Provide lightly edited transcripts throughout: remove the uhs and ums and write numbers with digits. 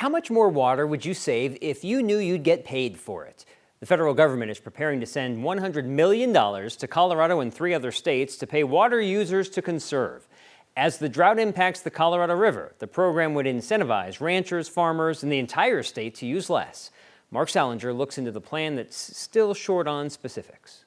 How much more water would you save if you knew you'd get paid for it? The federal government is preparing to send $100 million to Colorado and 3 other states to pay water users to conserve. As the drought impacts the Colorado River, the program would incentivize ranchers, farmers, and the entire state to use less. Mark Salinger looks into the plan that's still short on specifics.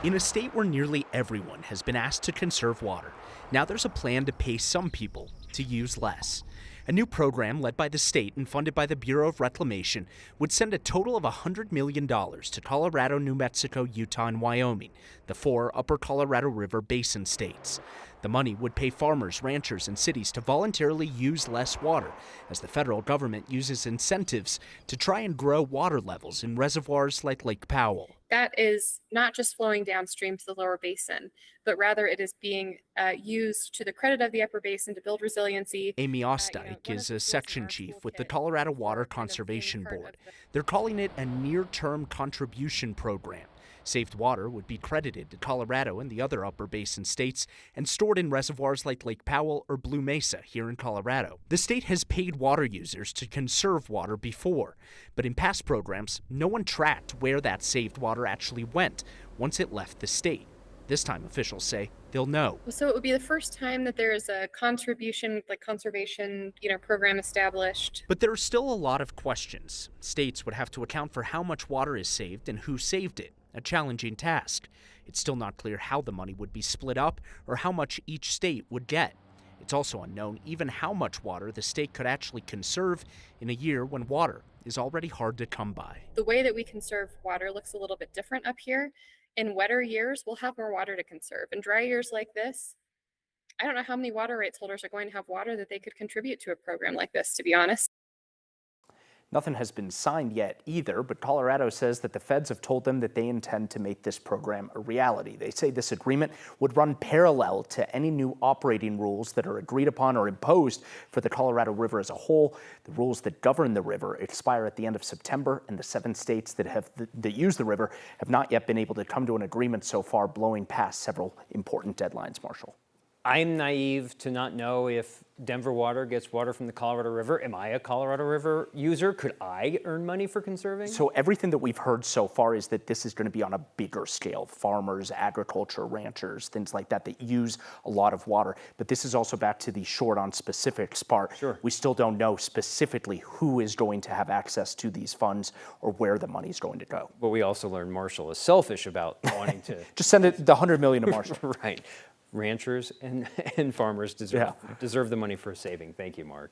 In a state where nearly everyone has been asked to conserve water, now there's a plan to pay some people to use less. A new program led by the state and funded by the Bureau of Reclamation would send a total of $100 million to Colorado, New Mexico, Utah, and Wyoming, the 4 upper Colorado River basin states. The money would pay farmers, ranchers, and cities to voluntarily use less water, as the federal government uses incentives to try and grow water levels in reservoirs like Lake Powell. That is not just flowing downstream to the lower basin, but rather it is being used to the credit of the upper basin to build resiliency. Amy Ostdyke is a section chief with the Colorado Water Conservation Board. They're calling it a near-term contribution program. Saved water would be credited to Colorado and the other upper basin states and stored in reservoirs like Lake Powell or Blue Mesa here in Colorado. The state has paid water users to conserve water before, but in past programs, no one tracked where that saved water actually went once it left the state. This time, officials say they'll know. So it would be the first time that there is a conservation program established. But there are still a lot of questions. States would have to account for how much water is saved and who saved it. A challenging task. It's still not clear how the money would be split up or how much each state would get. It's also unknown even how much water the state could actually conserve in a year when water is already hard to come by. The way that we conserve water looks a little bit different up here. In wetter years, we'll have more water to conserve. In dry years like this, I don't know how many water rights holders are going to have water that they could contribute to a program like this, to be honest. Nothing has been signed yet either, but Colorado says that the feds have told them that they intend to make this program a reality. They say this agreement would run parallel to any new operating rules that are agreed upon or imposed for the Colorado River as a whole. The rules that govern the river expire at the end of September, and the 7 states that use the river have not yet been able to come to an agreement so far, blowing past several important deadlines, Marshall. I'm naive to not know if Denver Water gets water from the Colorado River. Am I a Colorado River user? Could I earn money for conserving? So everything that we've heard so far is that this is going to be on a bigger scale. Farmers, agriculture, ranchers, things like that use a lot of water. But this is also back to the short on specifics part. Sure. We still don't know specifically who is going to have access to these funds or where the money is going to go. But we also learned Marshall is selfish about wanting to... Just send it the $100 million to Marshall. Right. Ranchers and farmers deserve the money for saving. Thank you, Mark.